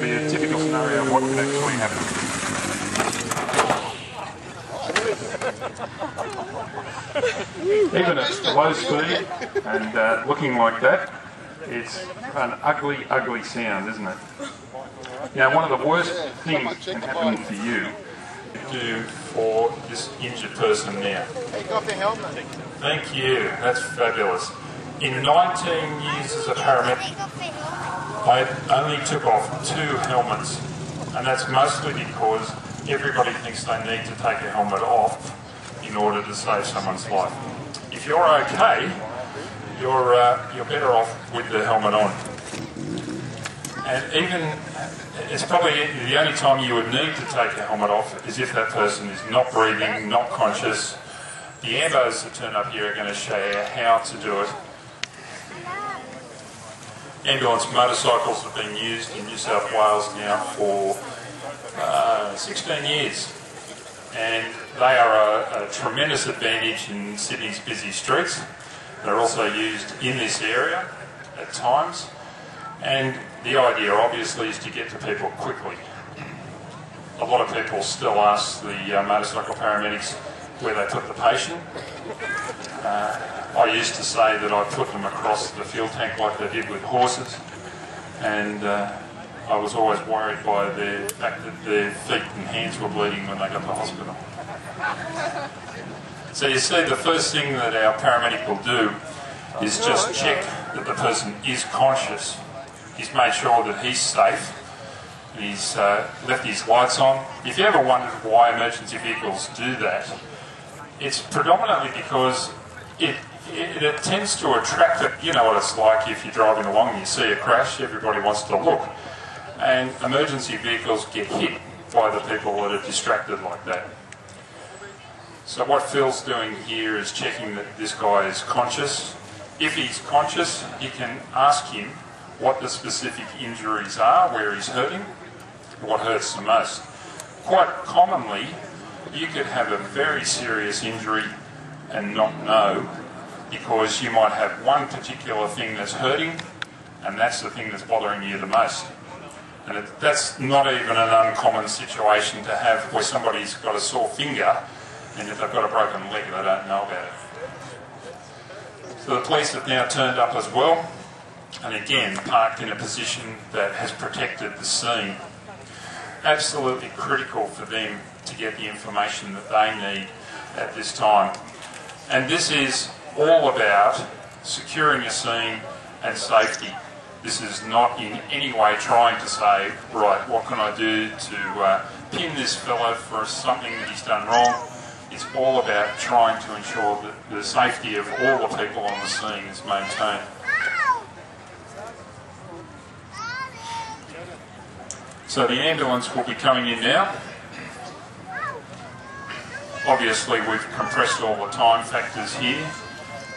be a typical scenario of what could actually happen. Even at low speed and looking like that, it's an ugly, ugly sound, isn't it? Now, one of the worst things that can happen to you do for this injured person now. Take off the helmet. Thank you, that's fabulous. In 19 years as a paramedic, I only took off 2 helmets, and that's mostly because everybody thinks they need to take a helmet off in order to save someone's life. If you're okay, you're better off with the helmet on. And even, it's probably the only time you would need to take a helmet off is if that person is not breathing, not conscious. The ambos that turn up here are going to show you how to do it. Ambulance motorcycles have been used in New South Wales now for 16 years, and they are a tremendous advantage in Sydney's busy streets. They're also used in this area at times, and the idea obviously is to get to people quickly. A lot of people still ask the motorcycle paramedics where they put the patient. I used to say that I put them across the fuel tank like they did with horses, and I was always worried by the fact that their feet and hands were bleeding when they got to hospital. So you see, the first thing that our paramedic will do is just check that the person is conscious. He's made sure that he's safe. He's left his lights on. If you ever wondered why emergency vehicles do that, it's predominantly because it tends to attract it. You know what it's like if you're driving along and you see a crash, everybody wants to look. And emergency vehicles get hit by the people that are distracted like that. So what Phil's doing here is checking that this guy is conscious. If he's conscious, he can ask him what the specific injuries are, where he's hurting, what hurts the most. Quite commonly, you could have a very serious injury and not know, because you might have one particular thing that's hurting, and that's the thing that's bothering you the most. And that's not even an uncommon situation to have where somebody's got a sore finger and if they've got a broken leg they don't know about it. So the police have now turned up as well, and again parked in a position that has protected the scene. Absolutely critical for them to get the information that they need at this time. And this is all about securing a scene and safety. This is not in any way trying to say, right, what can I do to pin this fellow for something that he's done wrong. It's all about trying to ensure that the safety of all the people on the scene is maintained. So the ambulance will be coming in now. Obviously we've compressed all the time factors here,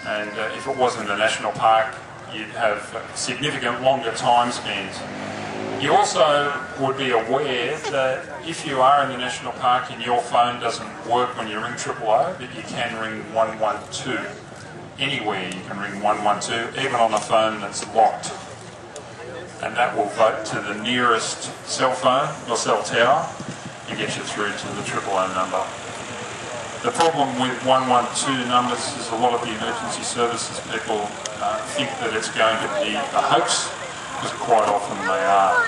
and if it wasn't a national park you'd have significant longer time spans. You also would be aware that if you are in the national park and your phone doesn't work when you ring 000, that you can ring 112. Anywhere you can ring 112, even on a phone that's locked. And that will vote to the nearest cell phone or cell tower and get you through to the 000 number. The problem with 112 numbers is a lot of the emergency services people think that it's going to be a hoax, because quite often they are.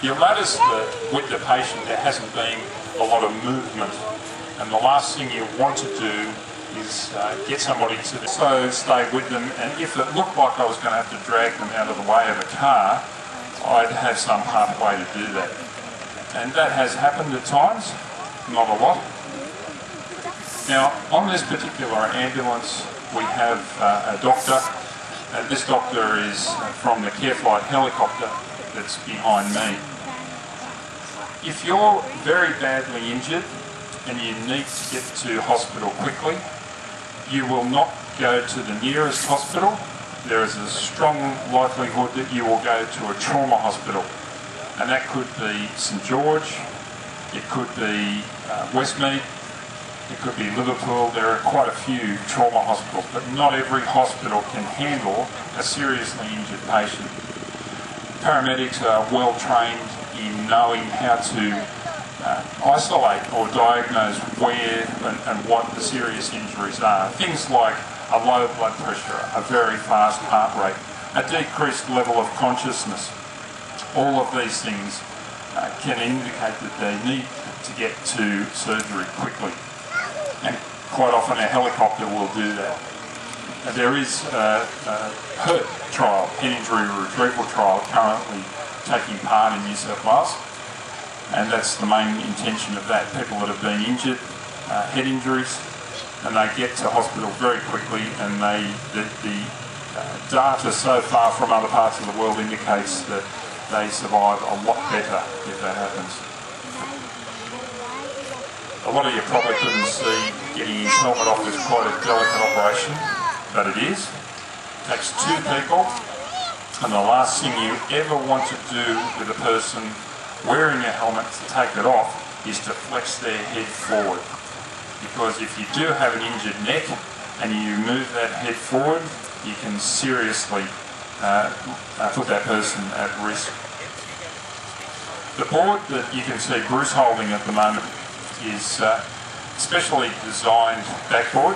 You'll notice that with the patient there hasn't been a lot of movement, and the last thing you want to do is get somebody to so stay with them, and if it looked like I was going to have to drag them out of the way of a car, I'd have some pathway to do that. And that has happened at times, not a lot. Now, on this particular ambulance, we have a doctor. This doctor is from the Care Flight helicopter that's behind me. If you're very badly injured and you need to get to hospital quickly, you will not go to the nearest hospital. There is a strong likelihood that you will go to a trauma hospital. And that could be St George, it could be Westmead, it could be Liverpool. There are quite a few trauma hospitals, but not every hospital can handle a seriously injured patient. Paramedics are well trained in knowing how to isolate or diagnose where and what the serious injuries are. Things like a low blood pressure, a very fast heart rate, a decreased level of consciousness. All of these things can indicate that they need to get to surgery quickly. And quite often a helicopter will do that. There is a HIRT trial, head injury retrieval trial, currently taking part in New South Wales. And that's the main intention of that. People that have been injured, head injuries, and they get to hospital very quickly, and the data so far from other parts of the world indicates that they survive a lot better if that happens. A lot of you probably couldn't see getting his helmet off is quite a delicate operation, but it is. It takes two people, and the last thing you ever want to do with a person wearing a helmet to take it off is to flex their head forward. Because if you do have an injured neck and you move that head forward, you can seriously put that person at risk. The board that you can see Bruce holding at the moment is specially designed backboard.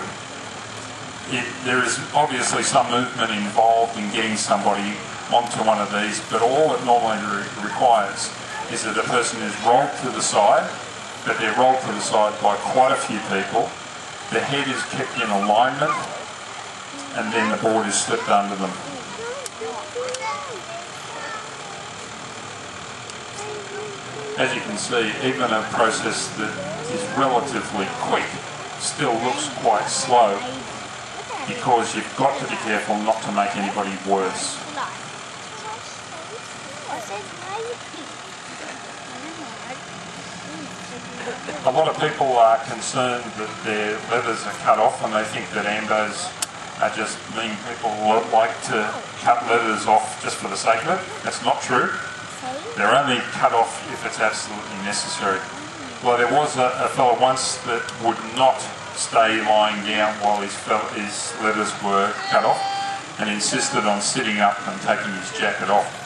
There is obviously some movement involved in getting somebody onto one of these, but all it normally requires is that a person is rolled to the side, but they're rolled to the side by quite a few people. The head is kept in alignment, and then the board is slipped under them. As you can see, even a process that is relatively quick still looks quite slow, because you've got to be careful not to make anybody worse. A lot of people are concerned that their leathers are cut off, and they think that ambos are just mean people who like to cut leathers off just for the sake of it. That's not true. They're only cut off if it's absolutely necessary. Well, there was a fellow once that would not stay lying down while his leathers were cut off, and insisted on sitting up and taking his jacket off.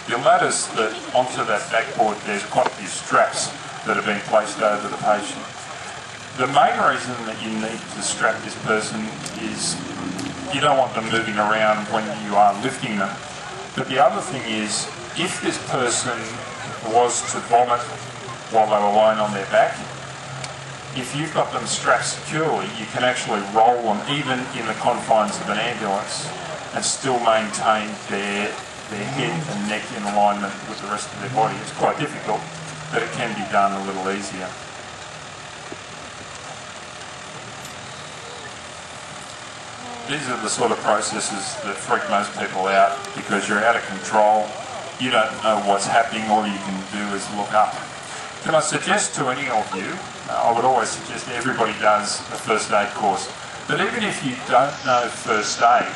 You'll notice that onto that backboard there's quite a few straps that have been placed over the patient. The main reason that you need to strap this person is you don't want them moving around when you are lifting them. But the other thing is, if this person was to vomit while they were lying on their back, if you've got them strapped securely, you can actually roll them even in the confines of an ambulance and still maintain their head and neck in alignment with the rest of their body. It's quite difficult, but it can be done a little easier. These are the sort of processes that freak most people out, because you're out of control, you don't know what's happening, all you can do is look up. Can I suggest to any of you, I would always suggest everybody does a first aid course, but even if you don't know first aid,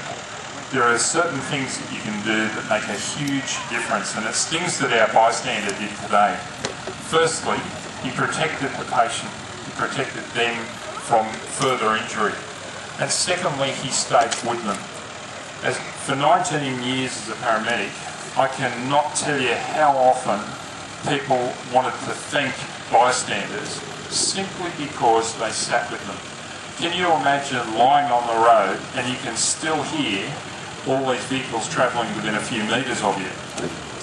there are certain things that you can do that make a huge difference, and it's things that our bystander did today. Firstly, he protected the patient, he protected them from further injury. And secondly, he stayed with them. For 19 years as a paramedic, I cannot tell you how often people wanted to thank bystanders simply because they sat with them. Can you imagine lying on the road and you can still hear all these vehicles travelling within a few metres of you?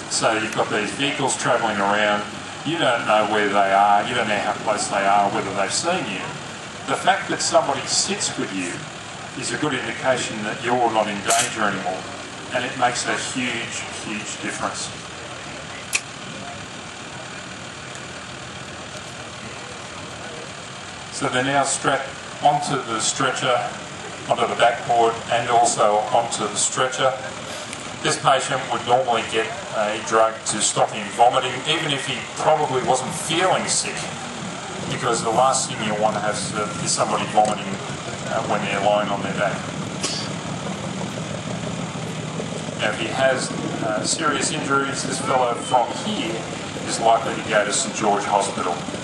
So you've got these vehicles travelling around, you don't know where they are, you don't know how close they are, whether they've seen you. The fact that somebody sits with you is a good indication that you're not in danger anymore, and it makes a huge, huge difference. So they're now strapped onto the stretcher, onto the backboard, and also onto the stretcher. This patient would normally get a drug to stop him vomiting, even if he probably wasn't feeling sick, because the last thing you want to have is somebody vomiting when they're lying on their back. Now, if he has serious injuries, this fellow from here is likely to go to St George Hospital.